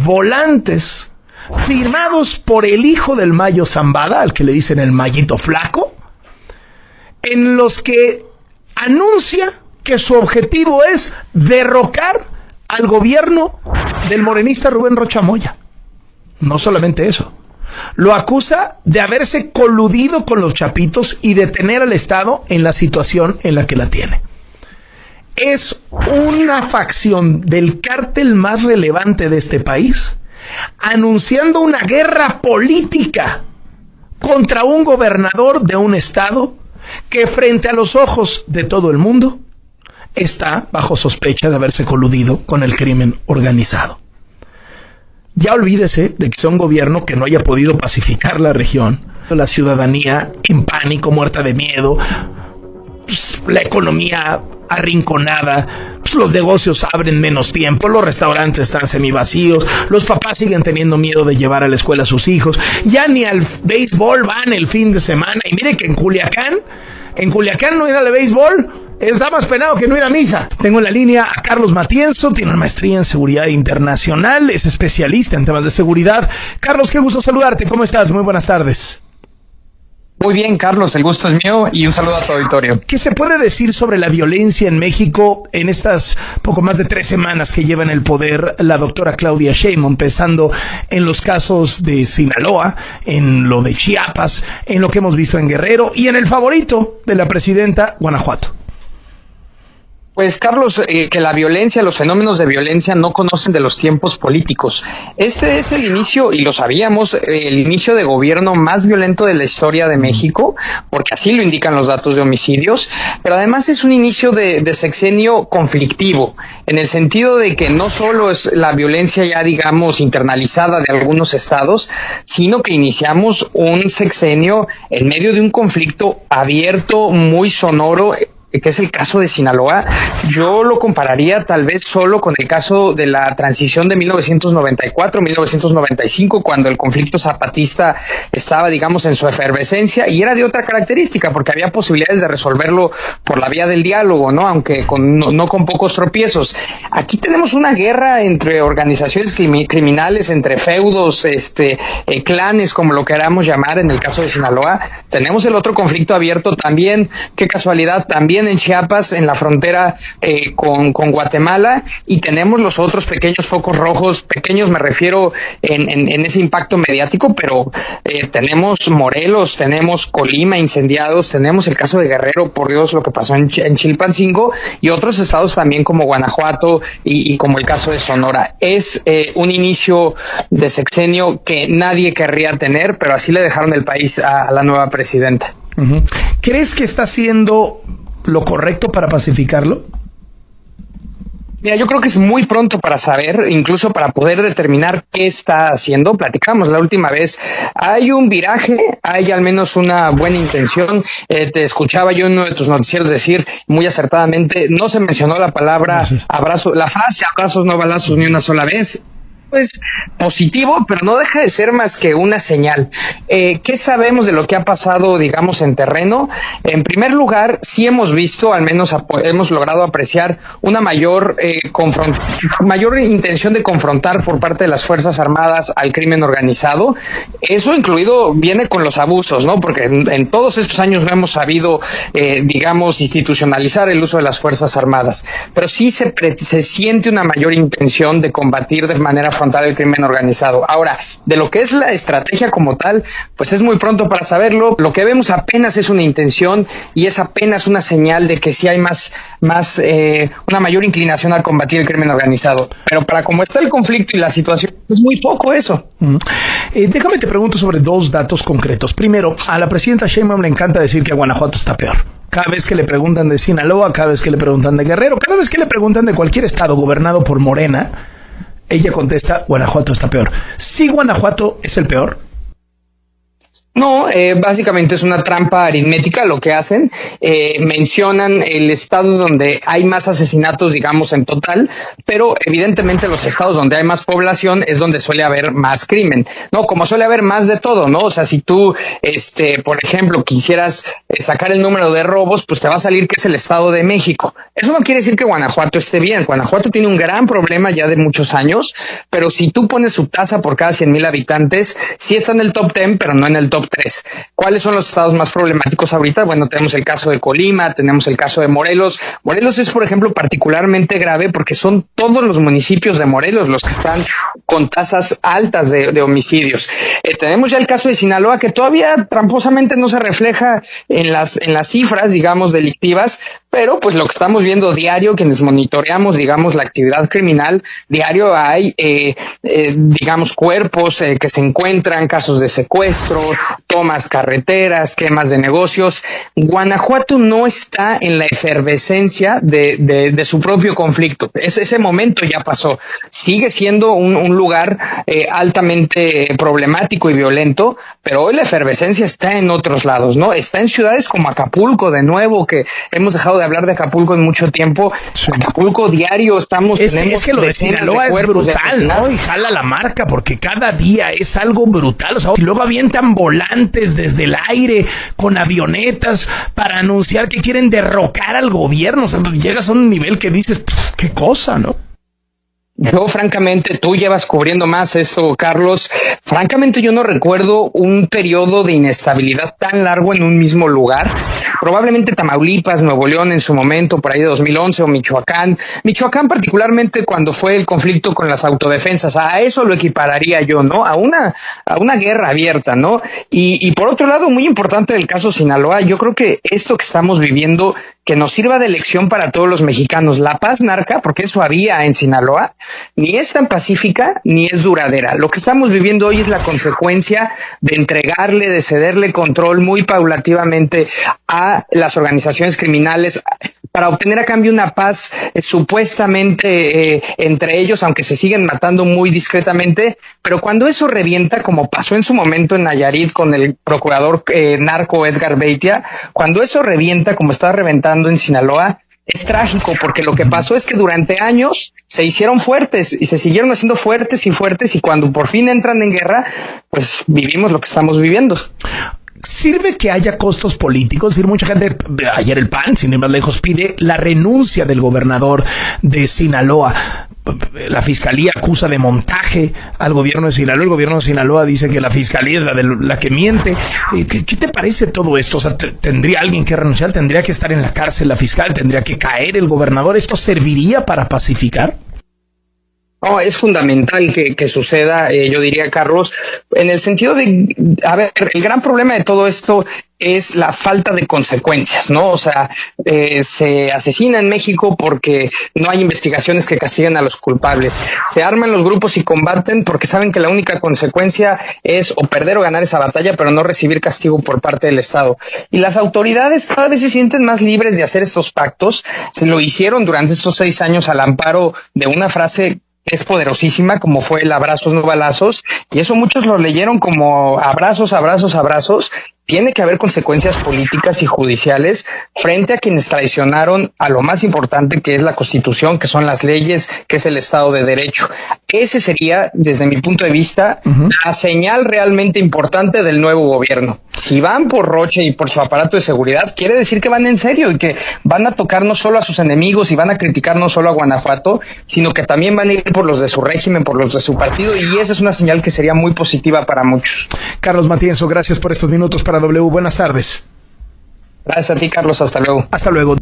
volantes firmados por el hijo del Mayo Zambada, al que le dicen el Mayito Flaco, en los que anuncia que su objetivo es derrocar al gobierno del morenista Rubén Rocha Moya. No solamente eso, lo acusa de haberse coludido con los chapitos y de tener al Estado en la situación en la que la tiene. Es una facción del cártel más relevante de este país, anunciando una guerra política contra un gobernador de un estado que frente a los ojos de todo el mundo está bajo sospecha de haberse coludido con el crimen organizado. Ya olvídese de que sea un gobierno que no haya podido pacificar la región, la ciudadanía en pánico, muerta de miedo, la economía arrinconada, los negocios abren menos tiempo, los restaurantes están semivacíos, los papás siguen teniendo miedo de llevar a la escuela a sus hijos, ya ni al béisbol van el fin de semana. Y mire que en Culiacán no ir al béisbol está más penado que no ir a misa. Tengo en la línea a Carlos Matienzo, tiene una maestría en seguridad internacional, es especialista en temas de seguridad. Carlos, qué gusto saludarte, ¿cómo estás? Muy buenas tardes. Muy bien, Carlos, el gusto es mío y un saludo a tu auditorio. ¿Qué se puede decir sobre la violencia en México en estas poco más de 3 semanas que lleva en el poder la doctora Claudia Sheinbaum, empezando en los casos de Sinaloa, en lo de Chiapas, en lo que hemos visto en Guerrero y en el favorito de la presidenta, Guanajuato? Pues, Carlos, que la violencia, los fenómenos de violencia no conocen de los tiempos políticos. Este es el inicio, y lo sabíamos, el inicio de gobierno más violento de la historia de México, porque así lo indican los datos de homicidios, pero además es un inicio de sexenio conflictivo, en el sentido de que no solo es la violencia ya, digamos, internalizada de algunos estados, sino que iniciamos un sexenio en medio de un conflicto abierto, muy sonoro, que es el caso de Sinaloa. Yo lo compararía tal vez solo con el caso de la transición de 1994-1995, cuando el conflicto zapatista estaba, digamos, en su efervescencia, y era de otra característica, porque había posibilidades de resolverlo por la vía del diálogo, ¿no? Aunque no con pocos tropiezos. Aquí tenemos una guerra entre organizaciones criminales, entre feudos, clanes, como lo queramos llamar, en el caso de Sinaloa. Tenemos el otro conflicto abierto también, qué casualidad, también en Chiapas, en la frontera con Guatemala, y tenemos los otros pequeños focos rojos, pequeños me refiero en ese impacto mediático, pero tenemos Morelos, tenemos Colima incendiados, tenemos el caso de Guerrero, por Dios, lo que pasó en Chilpancingo, y otros estados también como Guanajuato y como el caso de Sonora. Es un inicio de sexenio que nadie querría tener, pero así le dejaron el país a la nueva presidenta. Uh-huh. ¿Crees que está haciendo lo correcto para pacificarlo? Mira, yo creo que es muy pronto para saber, incluso para poder determinar qué está haciendo. Platicamos la última vez, hay un viraje, hay al menos una buena intención. Te escuchaba yo en uno de tus noticieros decir muy acertadamente, no se mencionó la palabra abrazo, la frase abrazos no balazos ni una sola vez. Pues positivo, pero no deja de ser más que una señal. ¿Qué sabemos de lo que ha pasado, digamos, en terreno? En primer lugar, sí hemos visto, al menos hemos logrado apreciar una mayor intención de confrontar por parte de las Fuerzas Armadas al crimen organizado. Eso incluido viene con los abusos, ¿no? Porque en todos estos años no hemos sabido, digamos, institucionalizar el uso de las Fuerzas Armadas. Pero sí se siente una mayor intención de combatir de manera frontal el crimen organizado. Ahora, de lo que es la estrategia como tal, pues es muy pronto para saberlo. Lo que vemos apenas es una intención y es apenas una señal de que sí hay una mayor inclinación al combatir el crimen organizado. Pero para cómo está el conflicto y la situación, es muy poco eso. Déjame te pregunto sobre 2 datos concretos. Primero, a la presidenta Sheinbaum le encanta decir que Guanajuato está peor. Cada vez que le preguntan de Sinaloa, cada vez que le preguntan de Guerrero, cada vez que le preguntan de cualquier estado gobernado por Morena, ella contesta, Guanajuato está peor. ¿Sí Guanajuato es el peor? No, básicamente es una trampa aritmética lo que hacen. Mencionan el estado donde hay más asesinatos, digamos, en total, pero evidentemente los estados donde hay más población es donde suele haber más crimen, ¿no? Como suele haber más de todo, ¿no? O sea, si tú, por ejemplo, quisieras sacar el número de robos, pues te va a salir que es el Estado de México. Eso no quiere decir que Guanajuato esté bien. Guanajuato tiene un gran problema ya de muchos años, pero si tú pones su tasa por cada 100,000 habitantes, sí está en el top 10, pero no en el top 3. ¿Cuáles son los estados más problemáticos ahorita? Bueno, tenemos el caso de Colima, tenemos el caso de Morelos. Morelos es, por ejemplo, particularmente grave porque son todos los municipios de Morelos los que están con tasas altas de homicidios. Tenemos ya el caso de Sinaloa, que todavía tramposamente no se refleja en las cifras, digamos, delictivas, pero pues lo que estamos viendo diario, quienes monitoreamos, digamos, la actividad criminal, diario hay, digamos, cuerpos que se encuentran, casos de secuestro, tomas carreteras, quemas de negocios. Guanajuato no está en la efervescencia de su propio conflicto. Ese momento ya pasó. Sigue siendo un lugar altamente problemático y violento, pero hoy la efervescencia está en otros lados, ¿no? Está en ciudades como Acapulco, de nuevo, que hemos dejado de hablar de Acapulco en mucho tiempo. Sí. Acapulco diario tenemos es que lo de Sinaloa es brutal, ¿no? Y jala la marca porque cada día es algo brutal. O sea, y luego avientan volantes desde el aire con avionetas para anunciar que quieren derrocar al gobierno. O sea, llegas a un nivel que dices, qué cosa, ¿no? Yo, francamente, tú llevas cubriendo más esto, Carlos. Francamente, yo no recuerdo un periodo de inestabilidad tan largo en un mismo lugar. Probablemente Tamaulipas, Nuevo León en su momento, por ahí de 2011, o Michoacán. Michoacán particularmente cuando fue el conflicto con las autodefensas. A eso lo equipararía yo, ¿no? A una guerra abierta, ¿no? Y por otro lado, muy importante del caso Sinaloa, yo creo que esto que estamos viviendo, que nos sirva de lección para todos los mexicanos. La paz narca, porque eso había en Sinaloa, ni es tan pacífica ni es duradera. Lo que estamos viviendo hoy es la consecuencia de entregarle, de cederle control muy paulativamente a las organizaciones criminales para obtener a cambio una paz supuestamente entre ellos, aunque se siguen matando muy discretamente. Pero cuando eso revienta, como pasó en su momento en Nayarit con el procurador narco Edgar Beitia, cuando eso revienta como está reventando en Sinaloa, es trágico, porque lo que pasó es que durante años se hicieron fuertes y se siguieron haciendo fuertes, y cuando por fin entran en guerra, pues vivimos lo que estamos viviendo. ¿Sirve que haya costos políticos? Es decir, mucha gente, ayer el PAN, sin ir más lejos, pide la renuncia del gobernador de Sinaloa. La fiscalía acusa de montaje al gobierno de Sinaloa. El gobierno de Sinaloa dice que la fiscalía es la que miente. ¿Qué te parece todo esto? O sea, ¿tendría alguien que renunciar? ¿Tendría que estar en la cárcel la fiscal? ¿Tendría que caer el gobernador? ¿Esto serviría para pacificar? No, es fundamental que suceda, yo diría, Carlos, en el sentido de, a ver, el gran problema de todo esto es la falta de consecuencias, ¿no? O sea, se asesina en México porque no hay investigaciones que castiguen a los culpables. Se arman los grupos y combaten porque saben que la única consecuencia es o perder o ganar esa batalla, pero no recibir castigo por parte del Estado. Y las autoridades cada vez se sienten más libres de hacer estos pactos. Se lo hicieron durante estos 6 años al amparo de una frase es poderosísima, como fue el abrazos no balazos, y eso muchos lo leyeron como abrazos, abrazos, abrazos. Tiene que haber consecuencias políticas y judiciales frente a quienes traicionaron a lo más importante, que es la Constitución, que son las leyes, que es el Estado de Derecho. Ese sería, desde mi punto de vista, la señal realmente importante del nuevo gobierno. Si van por Rocha y por su aparato de seguridad, quiere decir que van en serio y que van a tocar no solo a sus enemigos y van a criticar no solo a Guanajuato, sino que también van a ir por los de su régimen, por los de su partido, y esa es una señal que sería muy positiva para muchos. Carlos Matienzo, gracias por estos minutos para W. Buenas tardes. Gracias a ti, Carlos. Hasta luego. Hasta luego.